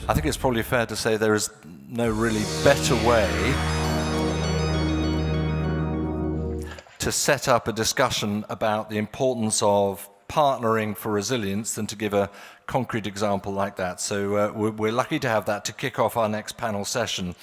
I think it's probably fair to say there is no really better way to set up a discussion about the importance of partnering for resilience than to give a concrete example like that. So we're lucky to have that to kick off our next panel session,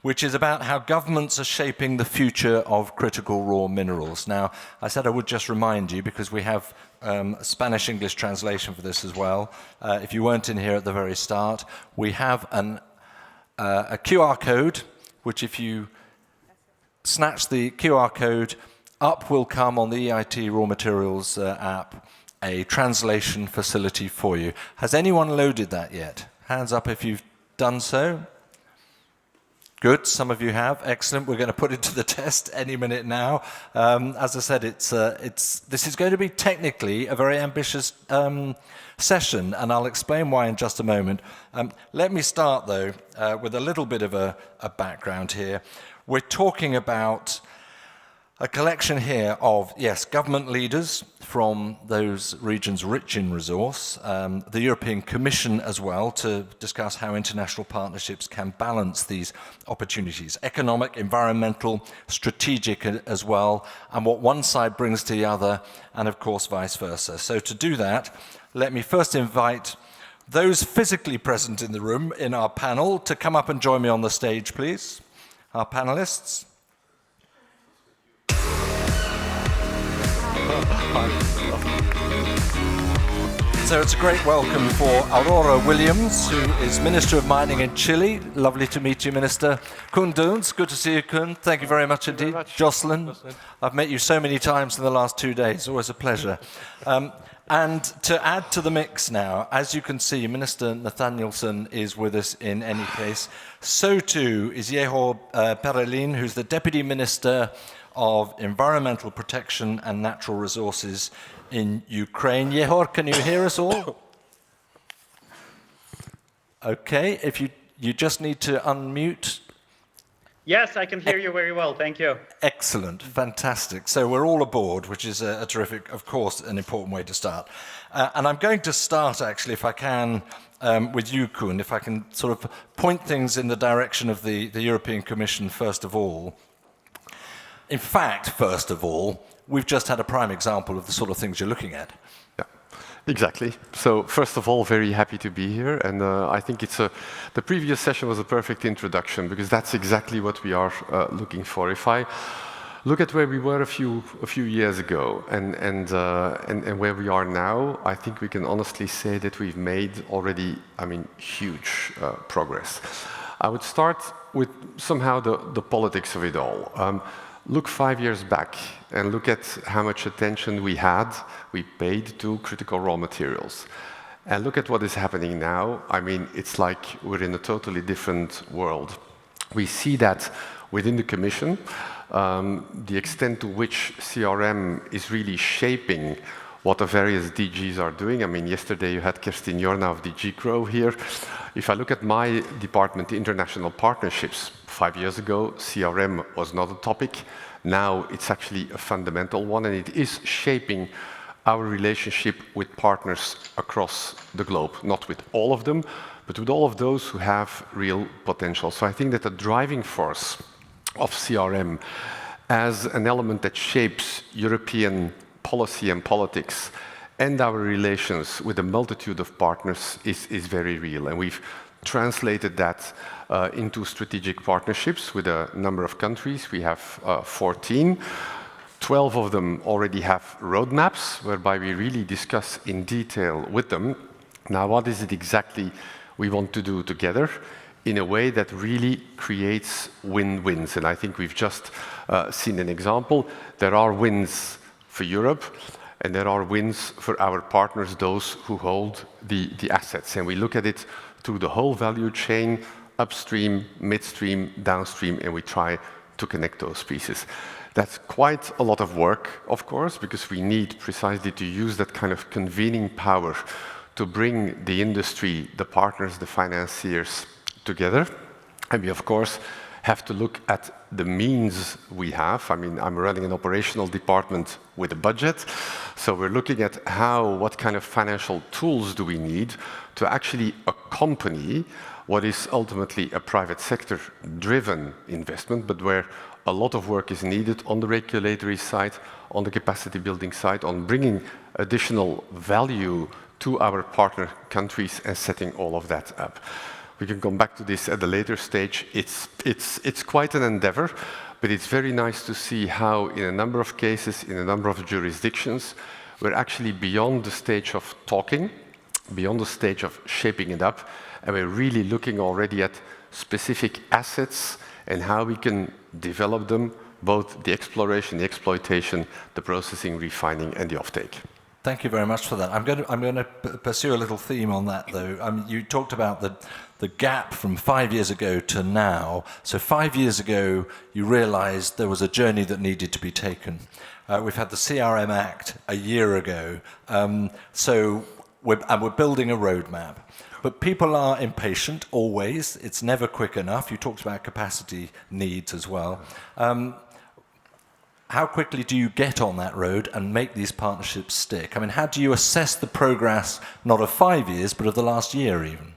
which is about how governments are shaping the future of critical raw minerals. Now, I said I would just remind you, because we have a Spanish-English translation for this as well. If you weren't in here at the very start, we have a QR code, which if you snatch the QR code, up will come on the EIT RawMaterials app a translation facility for you. Has anyone loaded that yet? Hands up if you've done so. Good, some of you have. Excellent. We're going to put it to the test any minute now. As I said, this is going to be technically a very ambitious session, and I'll explain why in just a moment. Let me start, though, with a little bit of a background here. We're talking about a collection here of, yes, government leaders from those regions rich in resource, the European Commission as well, to discuss how international partnerships can balance these opportunities, economic, environmental, strategic as well, and what one side brings to the other, and of course vice versa. So to do that, let me first invite those physically present in the room in our panel to come up and join me on the stage, please, our panelists. So it's a great welcome for Aurora Williams, who is Minister of Mining in Chile. Lovely to meet you, Minister. Koen Doens, good to see you, Koen. Thank you very much indeed. Jocelyn, I've met you so many times in the last 2 days. Always a pleasure. And to add to the mix now, as you can see, Minister Nathanielsen is with us in any case. So too is Yegor Perelygin, who's the Deputy Minister of Environmental Protection and Natural Resources in Ukraine. Yegor, can you hear us all? Okay, if you just need to unmute. Yes, I can hear you very well, thank you. Excellent, fantastic. So we're all aboard, which is a terrific, of course, an important way to start. And I'm going to start, actually, if I can, with you, Koen, if I can sort of point things in the direction of the European Commission, first of all. In fact, first of all, we've just had a prime example of the sort of things you're looking at. Yeah, exactly. So first of all, very happy to be here. And I think the previous session was a perfect introduction, because that's exactly what we are looking for. If I look at where we were a few years ago and where we are now, I think we can honestly say that we've made already, huge progress. I would start with somehow the politics of it all. Look 5 years back and look at how much attention we paid to critical raw materials. And look at what is happening now. It's like we're in a totally different world. We see that within the Commission, the extent to which CRM is really shaping what the various DGs are doing. Yesterday you had Kerstin Jorna of DG Grow here. If I look at my department, international partnerships, 5 years ago, CRM was not a topic. Now it's actually a fundamental one, and it is shaping our relationship with partners across the globe. Not with all of them, but with all of those who have real potential. So I think that the driving force of CRM as an element that shapes European policy and politics and our relations with a multitude of partners is very real. And we've translated that into strategic partnerships with a number of countries. We have 14. 12 of them already have roadmaps whereby we really discuss in detail with them. Now, what is it exactly we want to do together in a way that really creates win-wins? And I think we've just seen an example. There are wins for Europe, and there are wins for our partners, those who hold the assets. And we look at it through the whole value chain, upstream, midstream, downstream, and we try to connect those pieces. That's quite a lot of work, of course, because we need precisely to use that kind of convening power to bring the industry, the partners, the financiers together. And we, of course, have to look at the means we have. I'm running an operational department with a budget. So we're looking at what kind of financial tools do we need to actually accompany what is ultimately a private sector-driven investment, but where a lot of work is needed on the regulatory side, on the capacity building side, on bringing additional value to our partner countries and setting all of that up. We can come back to this at a later stage. It's quite an endeavor, but it's very nice to see how in a number of cases, in a number of jurisdictions, we're actually beyond the stage of talking, beyond the stage of shaping it up, and we're really looking already at specific assets and how we can develop them, both the exploration, the exploitation, the processing, refining, and the offtake. Thank you very much for that. I'm going to pursue a little theme on that, though. You talked about the gap from 5 years ago to now. So 5 years ago, you realized there was a journey that needed to be taken. We've had the CRM Act a year ago. So we're building a roadmap. But people are impatient, always. It's never quick enough. You talked about capacity needs as well. How quickly do you get on that road and make these partnerships stick? I mean, how do you assess the progress, not of 5 years, but of the last year even?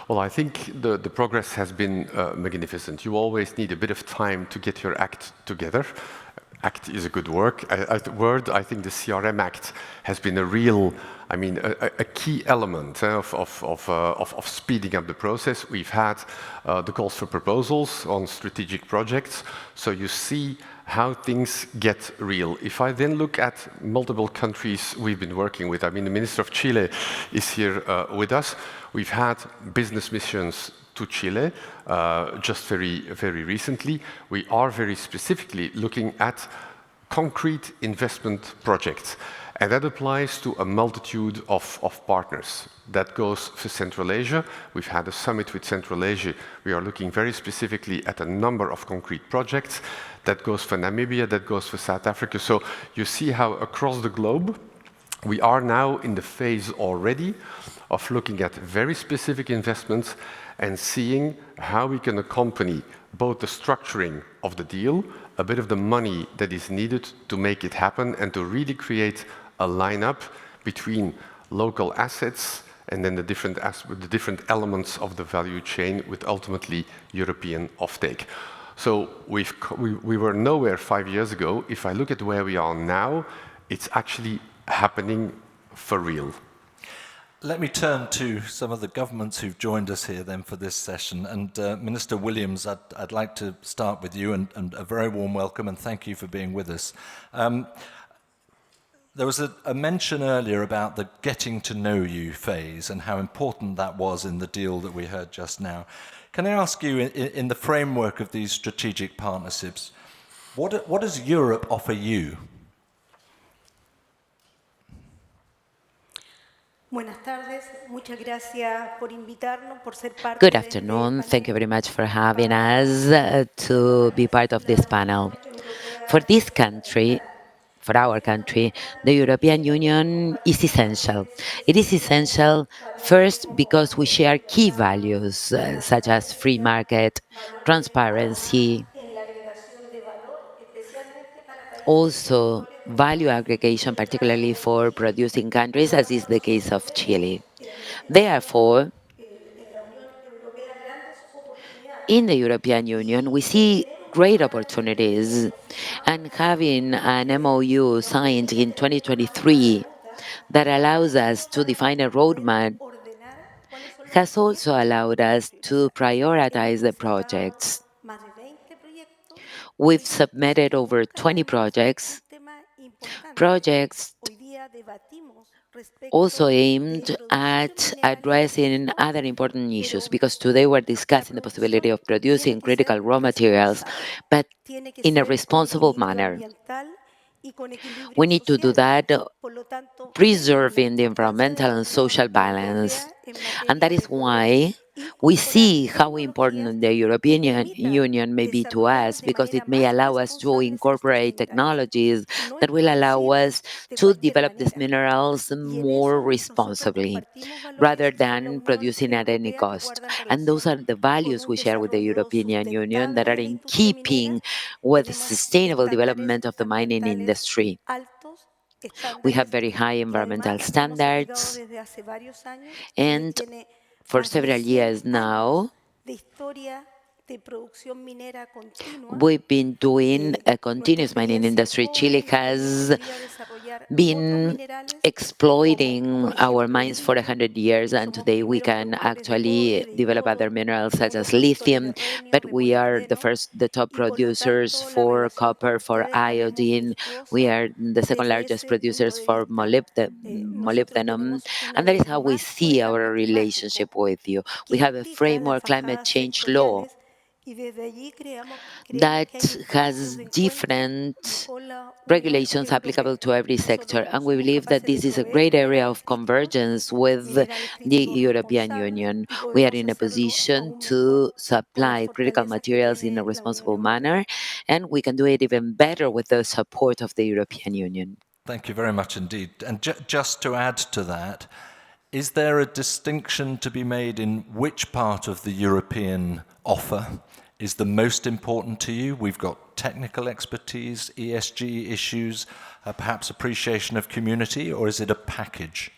Well, I think the progress has been magnificent. You always need a bit of time to get your act together. Act is a good word. I think the CRM Act has been a real, a key element of speeding up the process. We've had the calls for proposals on strategic projects, so you see how things get real. If I then look at multiple countries we've been working with, the Minister of Chile is here with us. We've had business missions to Chile just very recently. We are very specifically looking at concrete investment projects. And that applies to a multitude of partners. That goes for Central Asia. We've had a summit with Central Asia. We are looking very specifically at a number of concrete projects. That goes for Namibia, that goes for South Africa. So you see how across the globe, we are now in the phase already of looking at very specific investments and seeing how we can accompany both the structuring of the deal, a bit of the money that is needed to make it happen, and to really create a lineup between local assets and then the different elements of the value chain with ultimately European offtake. So we were nowhere 5 years ago. If I look at where we are now, it's actually happening for real. Let me turn to some of the governments who've joined us here then for this session. And Minister Williams, I'd like to start with you, and a very warm welcome and thank you for being with us. There was a mention earlier about the getting to know you phase and how important that was in the deal that we heard just now. Can I ask you, in the framework of these strategic partnerships, what does Europe offer you? Good afternoon. Thank you very much for having us to be part of this panel. For this country, for our country, the European Union is essential. It is essential first because we share key values such as free market, transparency, also value aggregation, particularly for producing countries, as is the case of Chile. Therefore, in the European Union, we see great opportunities, and having an MOU signed in 2023 that allows us to define a roadmap has also allowed us to prioritize the projects. We've submitted over 20 projects also aimed at addressing other important issues, because today we're discussing the possibility of producing critical raw materials, but in a responsible manner. We need to do that preserving the environmental and social balance. And that is why we see how important the European Union may be to us, because it may allow us to incorporate technologies that will allow us to develop these minerals more responsibly, rather than producing at any cost. And those are the values we share with the European Union that are in keeping with the sustainable development of the mining industry. We have very high environmental standards, and For several years now, we've been doing a continuous mining industry. Chile has been exploiting our mines for 100 years, and today we can actually develop other minerals such as lithium, but we are the top producers for copper, for iodine. We are the second largest producers for molybdenum, and that is how we see our relationship with you. We have a framework climate change law that has different regulations applicable to every sector, and we believe that this is a great area of convergence with the European Union. We are in a position to supply critical materials in a responsible manner, and we can do it even better with the support of the European Union. Thank you very much indeed. And just to add to that, is there a distinction to be made in which part of the European offer is the most important to you? We've got technical expertise, ESG issues, perhaps appreciation of community, or is it a package?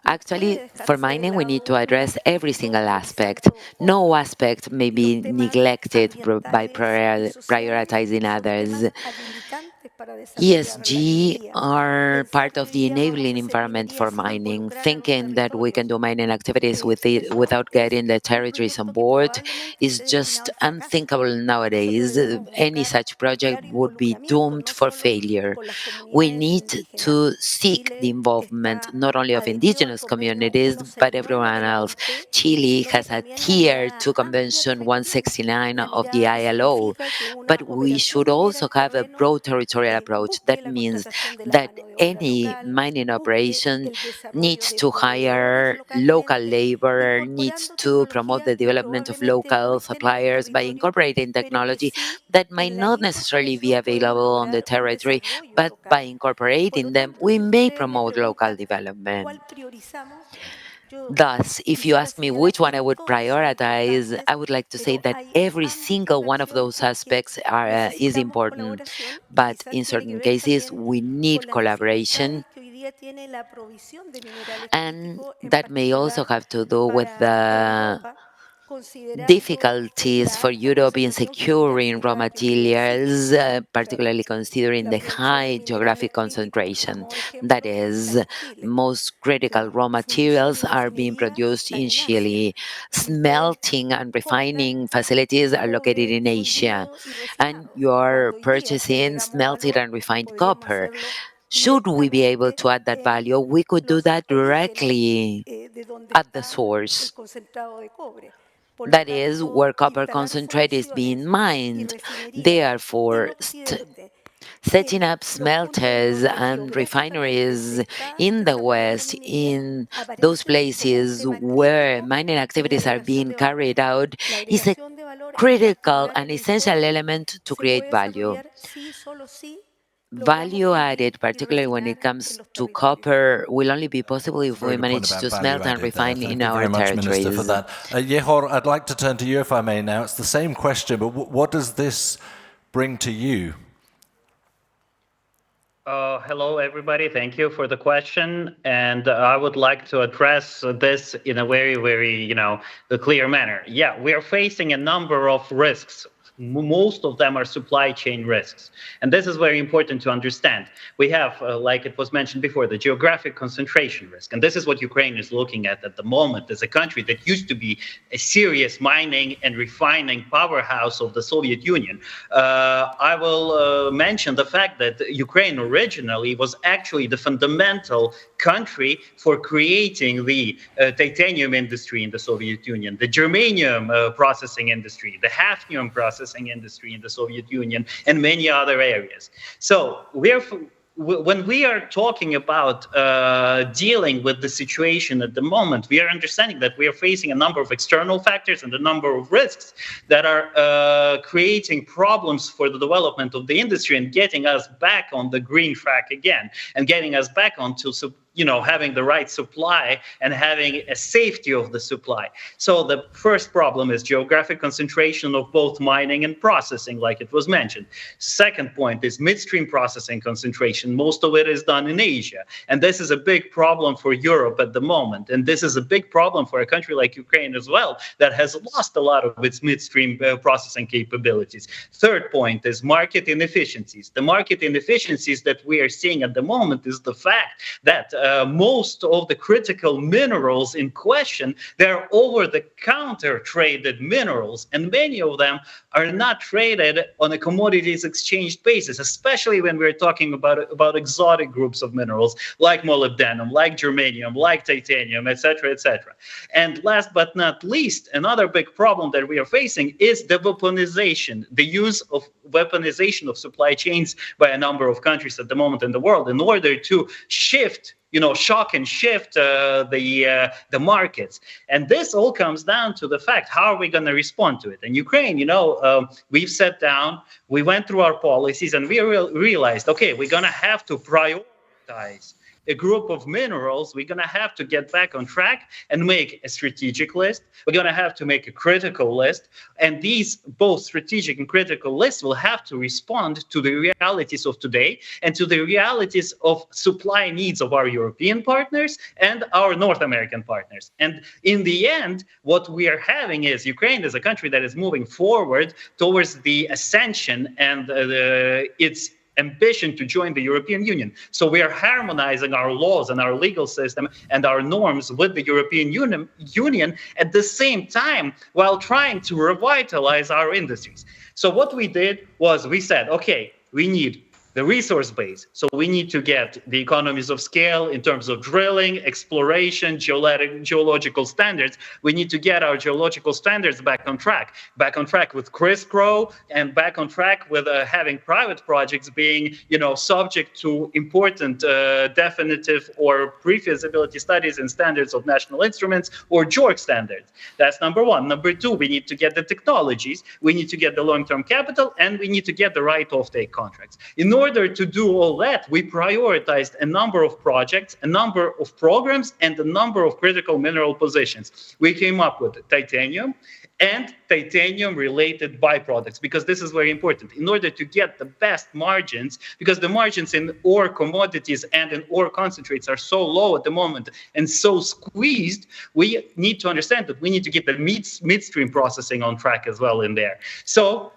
Actually, for mining, we need to address every single aspect. No aspect may be neglected by prioritizing others. ESG are part of the enabling environment for mining. Thinking that we can do mining activities without getting the territories on board is just unthinkable nowadays. Any such project would be doomed for failure. We need to seek the involvement not only of indigenous communities, but everyone else. Chile has adhered to Convention 169 of the ILO, but we should also have a broad territorial approach. That means that any mining operation needs to hire local labor, needs to promote the development of local suppliers by incorporating technology that might not necessarily be available on the territory, but by incorporating them, we may promote local development. Thus, if you ask me which one I would prioritize, I would like to say that every single one of those aspects is important. But in certain cases, we need collaboration. And that may also have to do with the difficulties for Europe in securing raw materials, particularly considering the high geographic concentration. That is, most critical raw materials are being produced in Chile. Smelting and refining facilities are located in Asia, and you're purchasing smelted and refined copper. Should we be able to add that value, we could do that directly at the source. That is where copper concentrate is being mined. Therefore, setting up smelters and refineries in the West, in those places where mining activities are being carried out, is a critical and essential element to create value. Value added, particularly when it comes to copper, will only be possible if we manage to smelt and refine in our territories. Thank you very much, Minister, for that. Yegor, I'd like to turn to you, if I may now. It's the same question, but what does this bring to you? Hello, everybody. Thank you for the question. And I would like to address this in a very, very, clear manner. Yeah, we are facing a number of risks. Most of them are supply chain risks. And this is very important to understand. We have, like it was mentioned before, the geographic concentration risk. And this is what Ukraine is looking at the moment as a country that used to be a serious mining and refining powerhouse of the Soviet Union. I will mention the fact that Ukraine originally was actually the fundamental country for creating the titanium industry in the Soviet Union, the germanium processing industry, the hafnium processing industry in the Soviet Union, and many other areas. So when we are talking about dealing with the situation at the moment, we are understanding that we are facing a number of external factors and a number of risks that are creating problems for the development of the industry and getting us back on the green track again, and getting us back onto having the right supply and having a safety of the supply. So the first problem is geographic concentration of both mining and processing, like it was mentioned. Second point is midstream processing concentration. Most of it is done in Asia. And this is a big problem for Europe at the moment. And this is a big problem for a country like Ukraine as well, that has lost a lot of its midstream processing capabilities. Third point is market inefficiencies. The market inefficiencies that we are seeing at the moment is the fact that most of the critical minerals in question, they're over-the-counter traded minerals, and many of them are not traded on a commodities exchange basis, especially when we're talking about exotic groups of minerals like molybdenum, like germanium, like titanium, etc., etc. And last but not least, another big problem that we are facing is the weaponization, the use of weaponization of supply chains by a number of countries at the moment in the world in order to shift, shock and shift the markets. And this all comes down to the fact, how are we going to respond to it? In Ukraine, we've sat down, we went through our policies, and we realized, okay, we're going to have to prioritize a group of minerals. We're going to have to get back on track and make a strategic list. We're going to have to make a critical list. And these both strategic and critical lists will have to respond to the realities of today and to the realities of supply needs of our European partners and our North American partners. And in the end, what we are having is Ukraine is a country that is moving forward towards the ascension and its ambition to join the European Union. So we are harmonizing our laws and our legal system and our norms with the European Union at the same time, while trying to revitalize our industries. So what we did was we said, okay, we need the resource base. So we need to get the economies of scale in terms of drilling, exploration, geological standards. We need to get our geological standards back on track with CRISCRO, and back on track with having private projects being, subject to important definitive or pre-feasibility studies and standards of national instruments or JORC standards. That's number one. Number two, we need to get the technologies, we need to get the long-term capital, and we need to get the right offtake contracts. In order to do all that, we prioritized a number of projects, a number of programs, and a number of critical mineral positions. We came up with titanium and titanium-related byproducts, because this is very important. In order to get the best margins, because the margins in ore commodities and in ore concentrates are so low at the moment and so squeezed, we need to understand that we need to get the midstream processing on track as well in there. So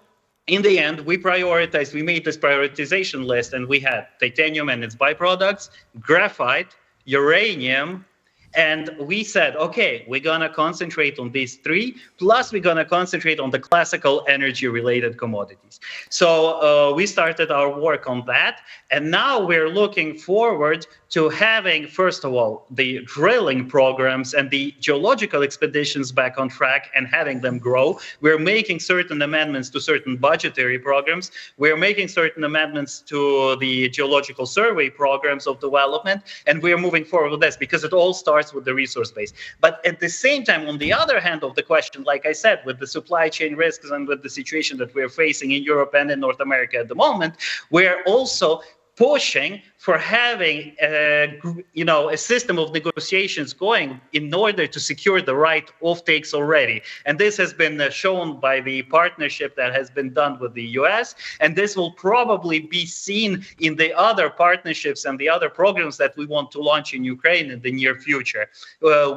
in the end, we made this prioritization list, and we had titanium and its byproducts, graphite, uranium, and we said, okay, we're going to concentrate on these three, plus we're going to concentrate on the classical energy-related commodities. So we started our work on that, and now we're looking forward to having, first of all, the drilling programs and the geological expeditions back on track and having them grow. We're making certain amendments to certain budgetary programs. We're making certain amendments to the geological survey programs of development, and we're moving forward with this because it all starts with the resource base. But at the same time, on the other hand of the question, like I said, with the supply chain risks and with the situation that we're facing in Europe and in North America at the moment, we're also pushing for having a system of negotiations going in order to secure the right offtakes already. And this has been shown by the partnership that has been done with the US, and this will probably be seen in the other partnerships and the other programs that we want to launch in Ukraine in the near future.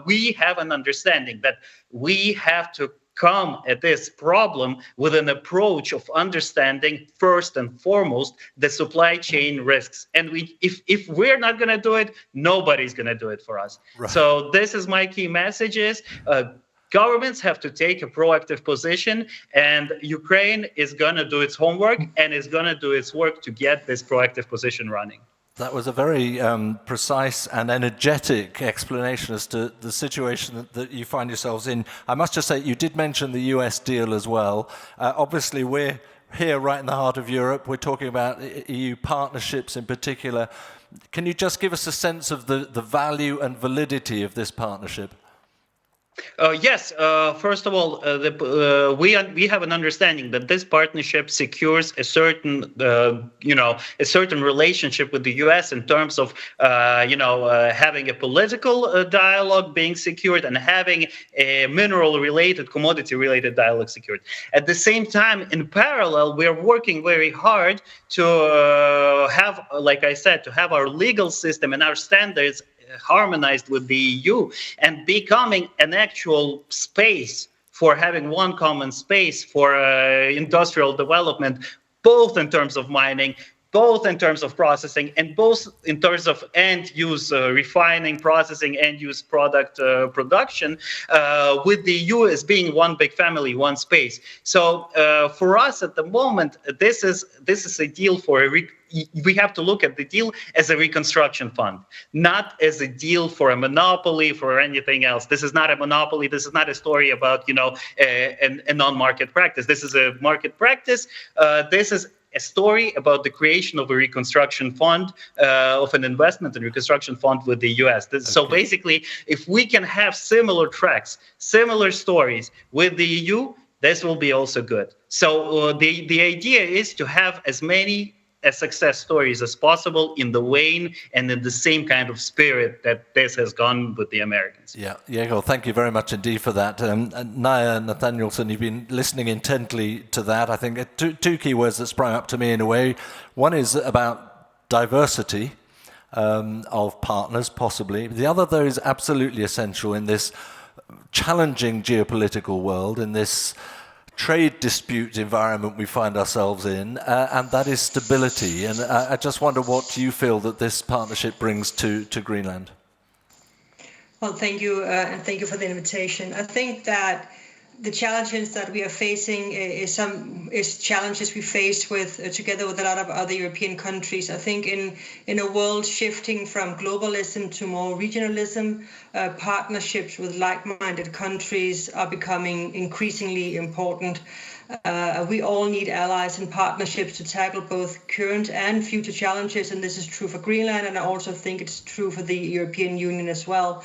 We have an understanding that we have to come at this problem with an approach of understanding first and foremost the supply chain risks. And if we're not going to do it, nobody's going to do it for us. Right. So this is my key messages. Governments have to take a proactive position, and Ukraine is going to do its homework and is going to do its work to get this proactive position running. That was a very precise and energetic explanation as to the situation that you find yourselves in. I must just say, you did mention the US deal as well. Obviously, we're here right in the heart of Europe. We're talking about EU partnerships in particular. Can you just give us a sense of the value and validity of this partnership? Yes. First of all, we have an understanding that this partnership secures a certain, a certain relationship with the U.S. in terms of, having a political dialogue being secured and having a mineral-related, commodity-related dialogue secured. At the same time, in parallel, we are working very hard to have, like I said, to have our legal system and our standards harmonized with the EU and becoming an actual space for having one common space for industrial development, both in terms of mining, both in terms of processing, and both in terms of end-use refining, processing, end-use product production, with the EU as being one big family, one space. So for us at the moment, this is a deal for we have to look at the deal as a reconstruction fund, not as a deal for a monopoly, for anything else. This is not a monopoly. This is not a story about, a non-market practice. This is a market practice. This is a story about the creation of a reconstruction fund, of an investment and reconstruction fund with the US. So basically, if we can have similar tracks, similar stories with the EU, this will be also good. So the idea is to have as many success stories as possible in the vein and in the same kind of spirit that this has gone with the Americans. Yeah, Yegor, thank you very much indeed for that. Naaja, Nathanielsen, you've been listening intently to that. I think two key words that sprang up to me in a way. One is about diversity of partners, possibly. The other, though, is absolutely essential in this challenging geopolitical world, in this trade dispute environment we find ourselves in, and that is stability. And I just wonder what you feel that this partnership brings to Greenland. Well, thank you, and thank you for the invitation. I think that the challenges that we are facing is challenges we face with together with a lot of other European countries. I think in a world shifting from globalism to more regionalism, partnerships with like-minded countries are becoming increasingly important. We all need allies and partnerships to tackle both current and future challenges, and this is true for Greenland, and I also think it's true for the European Union as well.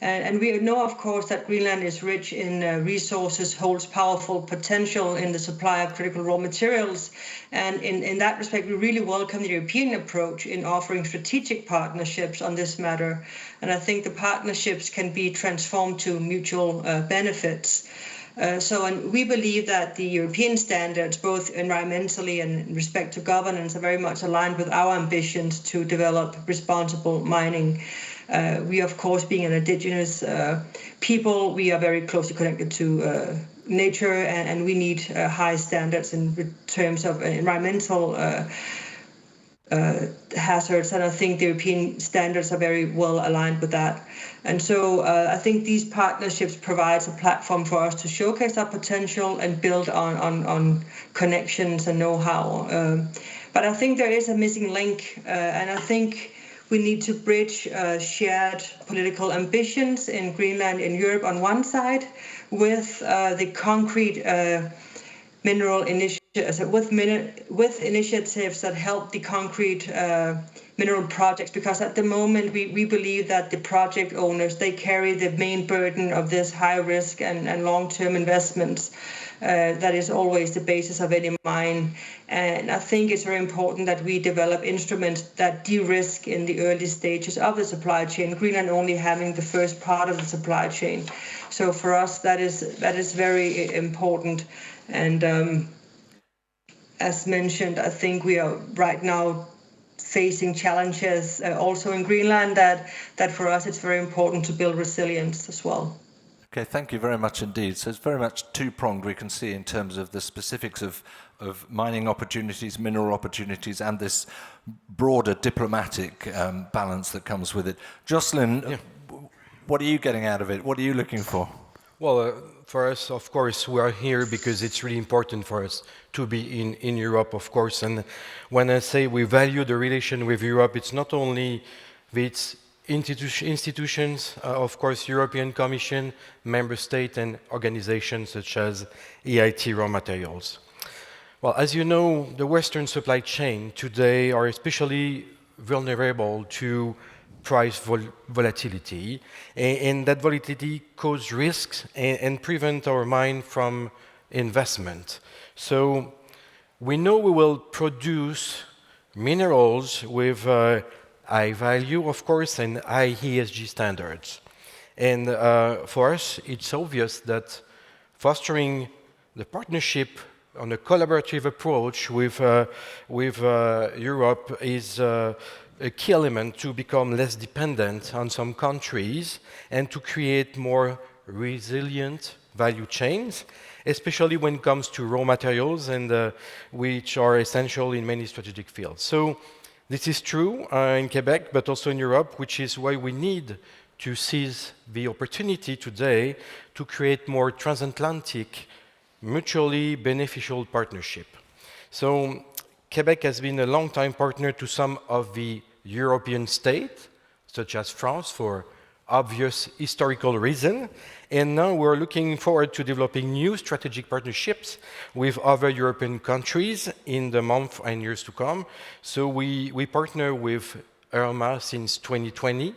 And we know, of course, that Greenland is rich in resources, holds powerful potential in the supply of critical raw materials. And in that respect, we really welcome the European approach in offering strategic partnerships on this matter. And I think the partnerships can be transformed to mutual benefits. And we believe that the European standards, both environmentally and in respect to governance, are very much aligned with our ambitions to develop responsible mining. We, of course, being an indigenous people, we are very closely connected to nature, and we need high standards in terms of environmental hazards. And I think the European standards are very well aligned with that. And so I think these partnerships provides a platform for us to showcase our potential and build on connections and know-how. But I think there is a missing link, and I think we need to bridge shared political ambitions in Greenland and Europe on one side with the concrete mineral initiatives, with initiatives that help the concrete mineral projects, because at the moment we believe that the project owners, they carry the main burden of this high risk and long-term investments. That is always the basis of any mine. And I think it's very important that we develop instruments that de-risk in the early stages of the supply chain, Greenland only having the first part of the supply chain. So for us, that is very important. And as mentioned, I think we are right now facing challenges also in Greenland that for us it's very important to build resilience as well. Okay, thank you very much indeed. So it's very much two-pronged, we can see, in terms of the specifics of mining opportunities, mineral opportunities, and this broader diplomatic balance that comes with it. Jocelyn, what are you getting out of it? What are you looking for? Well, for us, of course, we are here because it's really important for us to be in Europe, of course. And when I say we value the relation with Europe, it's not only its institutions, of course, European Commission, member state, and organizations such as EIT RawMaterials. Well, as you know, the Western supply chain today are especially vulnerable to price volatility, and that volatility causes risks and prevent our mine from investment. So we know we will produce minerals with high value, of course, and high ESG standards. And for us, it's obvious that fostering the partnership on a collaborative approach with Europe is a key element to become less dependent on some countries and to create more resilient value chains, especially when it comes to raw materials, and which are essential in many strategic fields. So this is true in Quebec, but also in Europe, which is why we need to seize the opportunity today to create more transatlantic, mutually beneficial partnership. So Quebec has been a long-time partner to some of the European states, such as France, for obvious historical reason. And now we're looking forward to developing new strategic partnerships with other European countries in the months and years to come. So we partner with Aurora since 2020.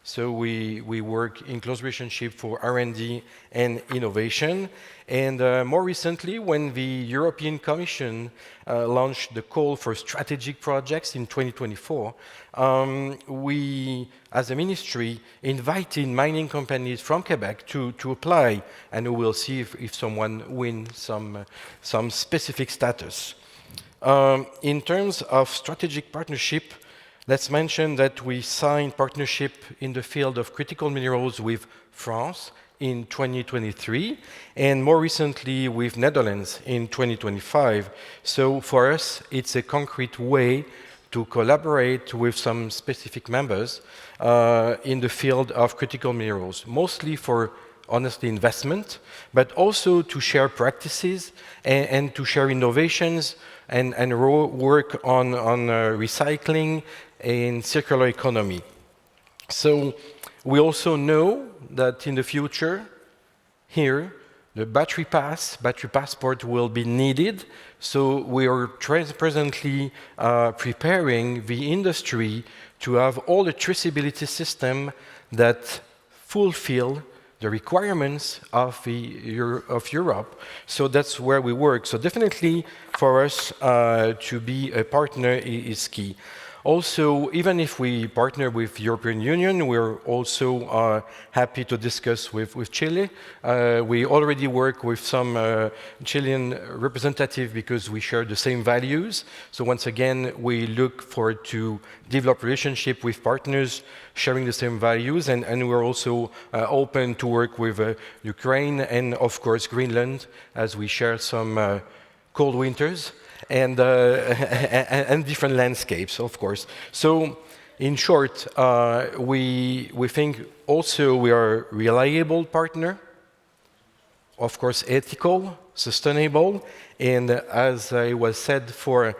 So we work in close relationship for R&D and innovation. And more recently, when the European Commission launched the call for strategic projects in 2024, we, as a ministry, invited mining companies from Quebec to apply, and we will see if someone wins some specific status. In terms of strategic partnership, let's mention that we signed partnership in the field of critical minerals with France in 2023, and more recently with Netherlands in 2025. So for us, it's a concrete way to collaborate with some specific members in the field of critical minerals, mostly for honestly investment, but also to share practices and to share innovations and work on recycling and circular economy. So we also know that in the future, here, the battery passport will be needed. So we are presently preparing the industry to have all the traceability system that fulfill the requirements of Europe. So that's where we work. So definitely for us to be a partner is key. Also, even if we partner with European Union, we're also happy to discuss with Chile. We already work with some Chilean representatives because we share the same values. So once again, we look forward to develop relationship with partners sharing the same values, and we're also open to work with Ukraine and, of course, Greenland, as we share some cold winters and different landscapes, of course. So, in short, we think also we are a reliable partner, of course, ethical, sustainable, and as I was said for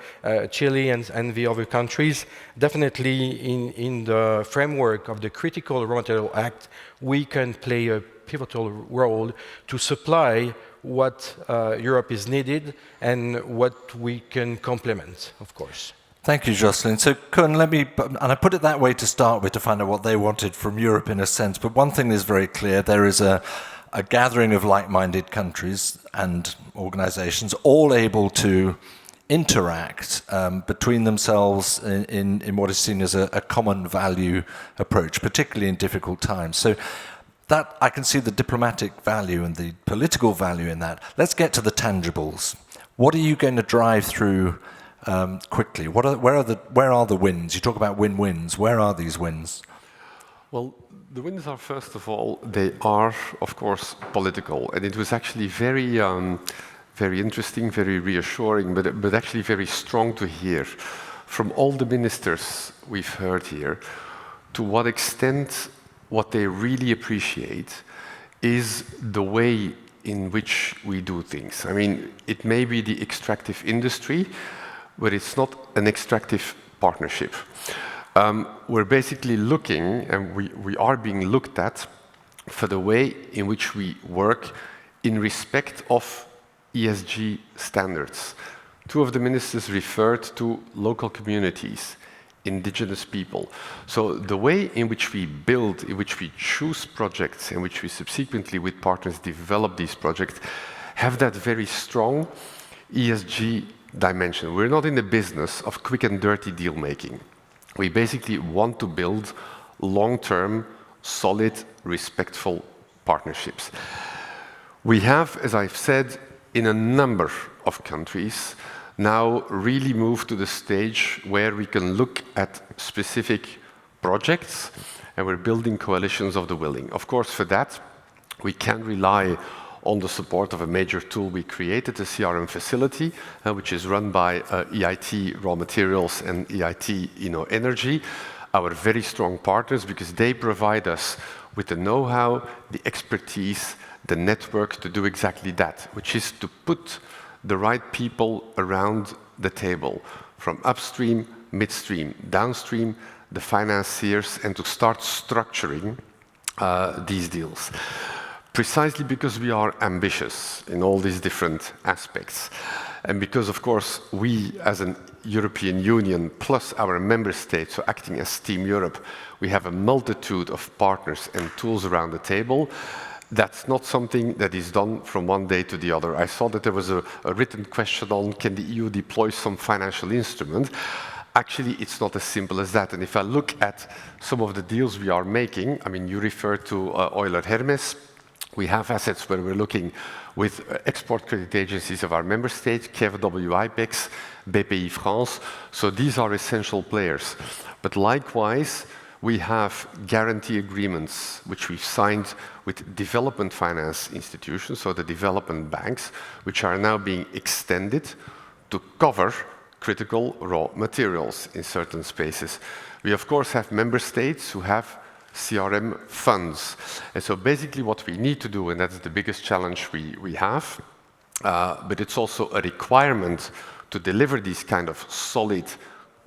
Chile and the other countries, definitely in the framework of the Critical Raw Material Act, we can play a pivotal role to supply what Europe is needed and what we can complement, of course. Thank you, Jocelyn. So, Koen, and I put it that way to start with to find out what they wanted from Europe in a sense, but one thing is very clear, there is a gathering of like-minded countries and organizations all able to interact between themselves in what is seen as a common value approach, particularly in difficult times. So that I can see the diplomatic value and the political value in that. Let's get to the tangibles. What are you going to drive through quickly? Where are the wins? You talk about win-wins. Where are these wins? Well, the wins are, first of all, they are, of course, political. And it was actually very interesting, very reassuring, but actually very strong to hear from all the ministers we've heard here, to what extent what they really appreciate is the way in which we do things. I mean, it may be the extractive industry, but it's not an extractive partnership. We're basically looking, and we are being looked at for the way in which we work in respect of ESG standards. Two of the ministers referred to local communities. indigenous people. So the way in which we build, in which we choose projects, in which we subsequently with partners develop these projects, have that very strong ESG dimension. We're not in the business of quick and dirty deal making. We basically want to build long-term, solid, respectful partnerships. We have, as I've said, in a number of countries, now really moved to the stage where we can look at specific projects and we're building coalitions of the willing. Of course, for that, we can rely on the support of a major tool we created, a CRM facility, which is run by EIT RawMaterials and EIT Energy, our very strong partners, because they provide us with the know-how, the expertise, the network to do exactly that, which is to put the right people around the table, from upstream, midstream, downstream, the financiers, and to start structuring these deals. Precisely because we are ambitious in all these different aspects. And because, of course, we as an European Union, plus our member states, so acting as Team Europe, we have a multitude of partners and tools around the table. That's not something that is done from one day to the other. I saw that there was a written question on, can the EU deploy some financial instrument? Actually, it's not as simple as that. And if I look at some of the deals we are making, I mean, you refer to Euler Hermes. We have assets where we're looking with export credit agencies of our member states, KfW IPEX, BPI France. So these are essential players. But likewise, we have guarantee agreements, which we've signed with development finance institutions, so the development banks, which are now being extended to cover critical raw materials in certain spaces. We, of course, have member states who have CRM funds. And so basically what we need to do, and that's the biggest challenge we have, but it's also a requirement to deliver these kind of solid,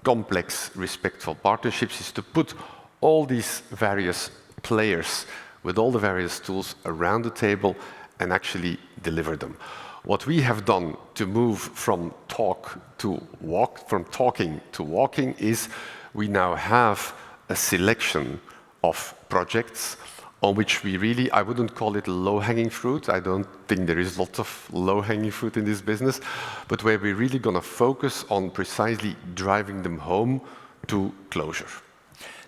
complex, respectful partnerships, is to put all these various players with all the various tools around the table and actually deliver them. What we have done to move from talk to walk, from talking to walking, is we now have a selection of projects on which we really, I wouldn't call it low-hanging fruit. I don't think there is lots of low-hanging fruit in this business, but where we're really going to focus on precisely driving them home to closure.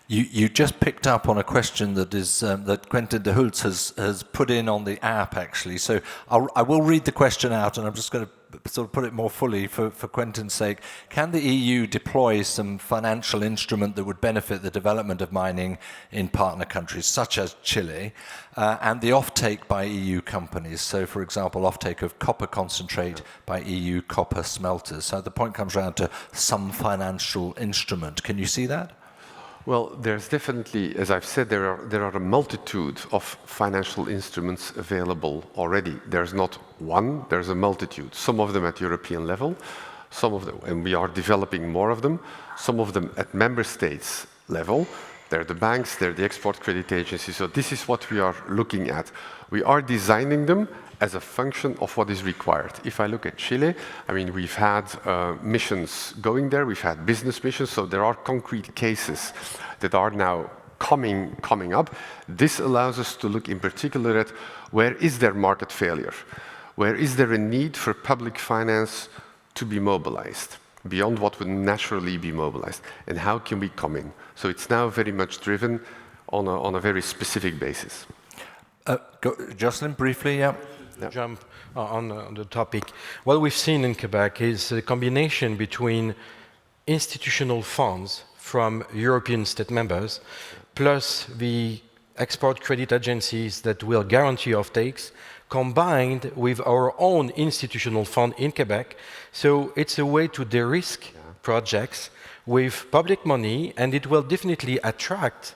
You just picked up on a question that is that Quentin de Hultz has put in on the app, actually. So I will read the question out, and I'm just going to sort of put it more fully for Quentin's sake. Can the EU deploy some financial instrument that would benefit the development of mining in partner countries, such as Chile, and the offtake by EU companies? So, for example, offtake of copper concentrate by EU copper smelters. So the point comes around to some financial instrument. Can you see that? Well, there's definitely, as I've said, there are a multitude of financial instruments available already. There's not one, there's a multitude. Some of them at European level, some of them, and we are developing more of them, some of them at member states level. They're the banks, they're the export credit agencies. So this is what we are looking at. We are designing them as a function of what is required. If I look at Chile, I mean, we've had missions going there, we've had business missions, so there are concrete cases that are now coming up. This allows us to look in particular at where is there market failure? Where is there a need for public finance to be mobilized beyond what would naturally be mobilized? And how can we come in? So it's now very much driven on a very specific basis. Jocelyn, briefly, yeah. Jump on the topic. What we've seen in Quebec is a combination between institutional funds from European state members, plus the export credit agencies that will guarantee offtakes, combined with our own institutional fund in Quebec. So it's a way to de-risk projects with public money, and it will definitely attract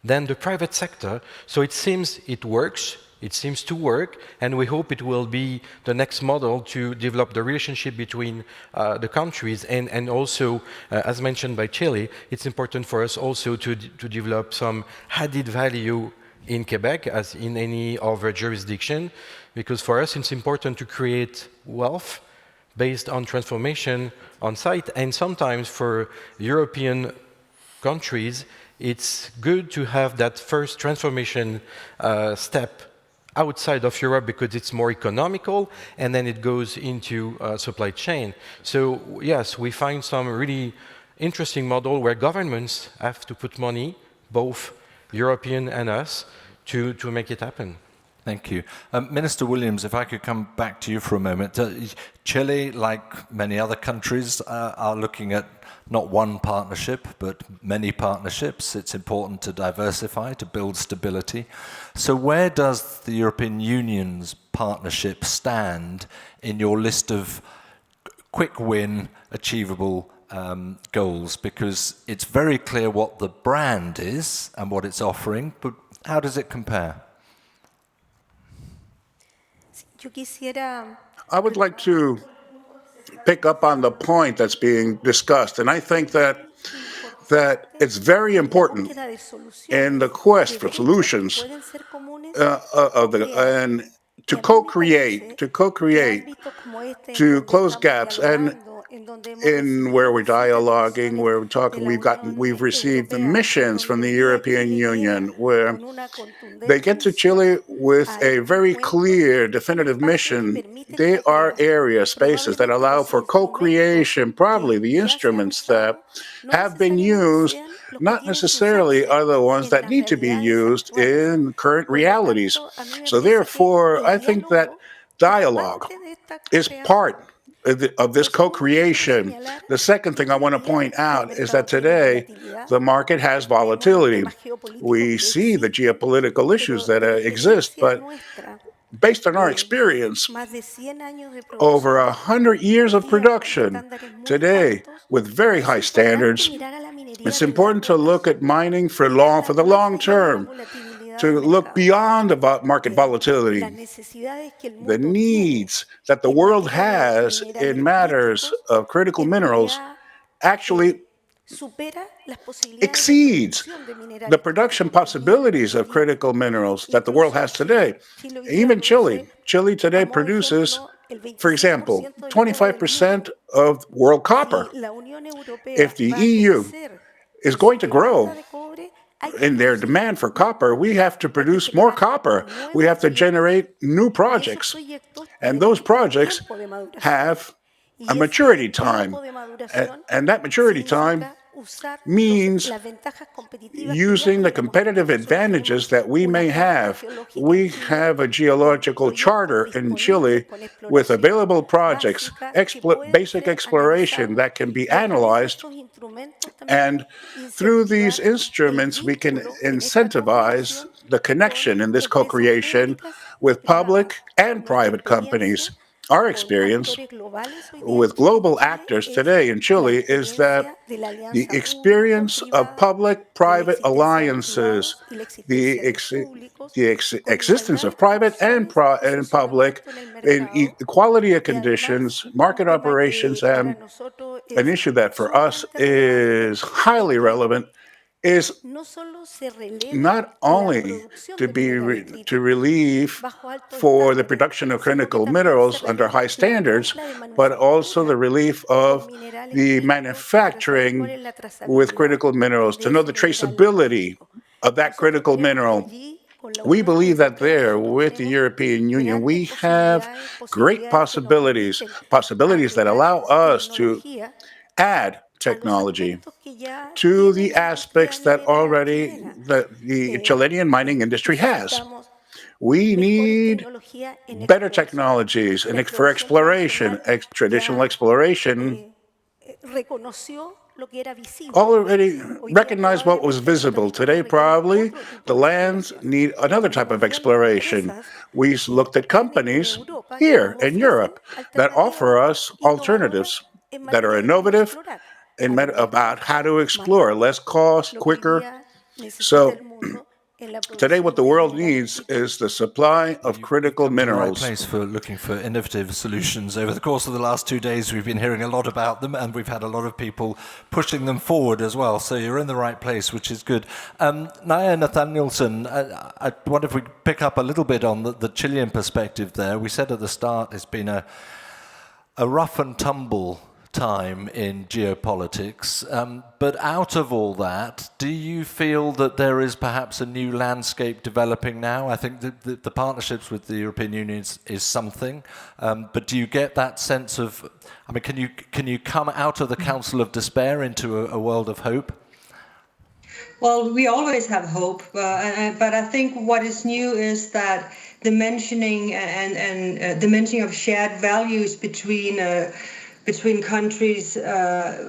then the private sector. So it seems it works. It seems to work, and we hope it will be the next model to develop the relationship between the countries. And also, as mentioned by Chile, it's important for us also to develop some added value in Quebec, as in any other jurisdiction, because for us it's important to create wealth based on transformation on site, and sometimes for European countries, it's good to have that first transformation step outside of Europe because it's more economical, and then it goes into supply chain. So yes, we find some really interesting model where governments have to put money, both European and us, to make it happen. Thank you. Minister Williams, if I could come back to you for a moment. Chile, like many other countries, are looking at not one partnership, but many partnerships. It's important to diversify, to build stability. So where does the European Union's partnership stand in your list of quick win, achievable goals? Because it's very clear what the brand is and what it's offering, but how does it compare? I would like to pick up on the point that's being discussed, and I think that it's very important in the quest for solutions and to co-create, to close gaps, and in where we're dialoguing, where we're talking, we've received missions from the European Union where they get to Chile with a very clear, definitive mission. They are areas, spaces that allow for co-creation. Probably the instruments that have been used not necessarily are the ones that need to be used in current realities. So therefore, I think that dialogue is part of this co-creation. The second thing I want to point out is that today the market has volatility. We see the geopolitical issues that exist, but based on our experience, over 100 years of production today with very high standards, it's important to look at mining for the long term, to look beyond about market volatility. The needs that the world has in matters of critical minerals actually exceeds the production possibilities of critical minerals that the world has today. Even Chile. Chile today produces, for example, 25% of world copper. If the EU is going to grow in their demand for copper, we have to produce more copper. We have to generate new projects. And those projects have a maturity time. And that maturity time means using the competitive advantages that we may have. We have a geological charter in Chile with available projects, basic exploration that can be analyzed, and through these instruments we can incentivize the connection in this co-creation with public and private companies. Our experience with global actors today in Chile is that the experience of public-private alliances, the existence of private and public in equality of conditions, market operations, and an issue that for us is highly relevant is not only to relieve for the production of critical minerals under high standards, but also the relief of the manufacturing with critical minerals, to know the traceability of that critical mineral. We believe that there, with the European Union, we have great possibilities that allow us to add technology to the aspects that already the Chilean mining industry has. We need better technologies and for exploration. Traditional exploration already recognized what was visible. Today, probably, the lands need another type of exploration. We looked at companies here in Europe that offer us alternatives that are innovative and about how to explore, less cost, quicker. So today what the world needs is the supply of critical minerals. The right place for looking for innovative solutions. Over the course of the last 2 days, we've been hearing a lot about them, and we've had a lot of people pushing them forward as well. So you're in the right place, which is good. Naaja, Nathanielsen, I wonder if we could pick up a little bit on the Chilean perspective there. We said at the start it's been a rough and tumble time in geopolitics. But out of all that, do you feel that there is perhaps a new landscape developing now? I think that the partnerships with the European Union is something, but do you get that sense of, I mean, can you come out of the Council of Despair into a world of hope? Well, we always have hope, but I think what is new is that the mentioning and the mentioning of shared values between countries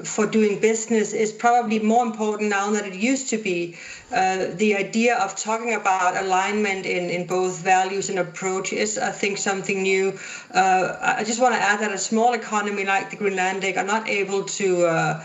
for doing business is probably more important now than it used to be. The idea of talking about alignment in both values and approach is, I think, something new. I just want to add that a small economy like the Greenlandic are not able to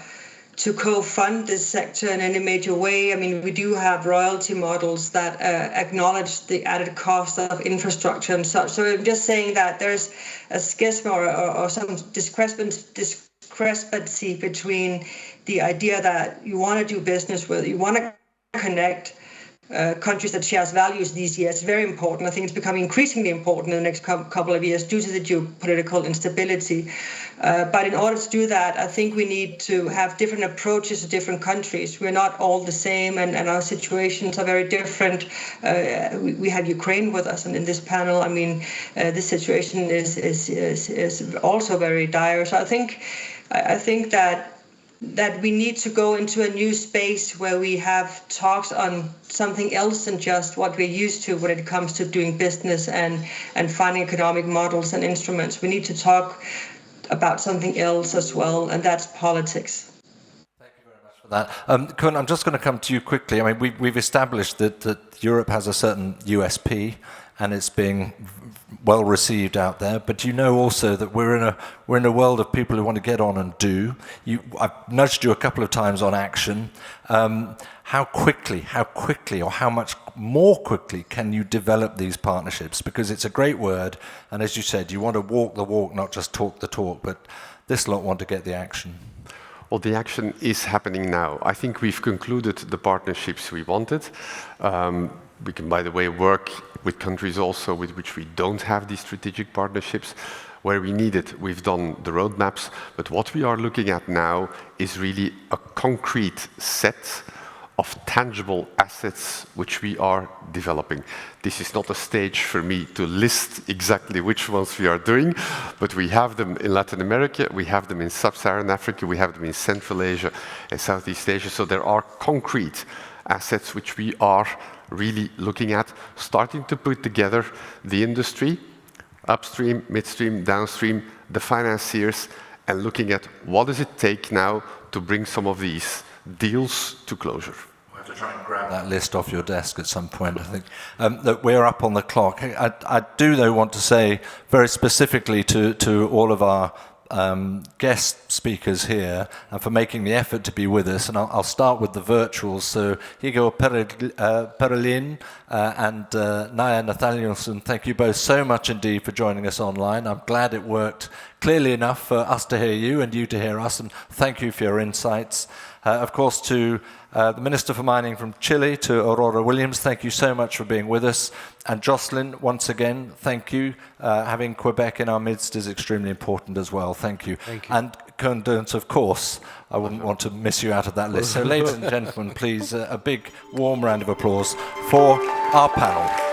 co-fund this sector in any major way. I mean, we do have royalty models that acknowledge the added cost of infrastructure and such. So I'm just saying that there's a schism or some discrepancy between the idea that you want to do business with, you want to connect countries that share values these years. It's very important. I think it's becoming increasingly important in the next couple of years due to the geopolitical instability. But in order to do that, I think we need to have different approaches to different countries. We're not all the same, and our situations are very different. We have Ukraine with us, and in this panel, I mean, this situation is also very dire. So I think that we need to go into a new space where we have talks on something else than just what we're used to when it comes to doing business and finding economic models and instruments. We need to talk about something else as well, and that's politics. Thank you very much for that. Koen, I'm just going to come to you quickly. I mean, we've established that Europe has a certain USP, and it's being well received out there. But you know also that we're in a world of people who want to get on and do. I've nudged you a couple of times on action. How quickly, or how much more quickly can you develop these partnerships? Because it's a great word, and as you said, you want to walk the walk, not just talk the talk. But this lot want to get the action. Well, the action is happening now. I think we've concluded the partnerships we wanted. We can, by the way, work with countries also with which we don't have these strategic partnerships. Where we need it, we've done the roadmaps, but what we are looking at now is really a concrete set of tangible assets which we are developing. This is not a stage for me to list exactly which ones we are doing, but we have them in Latin America, we have them in Sub-Saharan Africa, we have them in Central Asia and Southeast Asia. So there are concrete assets which we are really looking at, starting to put together the industry, upstream, midstream, downstream, the financiers, and looking at what does it take now to bring some of these deals to closure. We'll have to try and grab that list off your desk at some point, I think. That we're up on the clock. I do, though, want to say very specifically to all of our guest speakers here and for making the effort to be with us, and I'll start with the virtuals. So Yegor, Perelygin and Naaja, Nathanielsen, thank you both so much indeed for joining us online. I'm glad it worked clearly enough for us to hear you and you to hear us, and thank you for your insights. Of course, to the Minister for Mining from Chile, to Aurora Williams, thank you so much for being with us. And Jocelyn, once again, thank you. Having Quebec in our midst is extremely important as well. Thank you. Thank you. And Koen Doens, of course, I wouldn't want to miss you out of that list. So ladies and gentlemen, please, a big warm round of applause for our panel.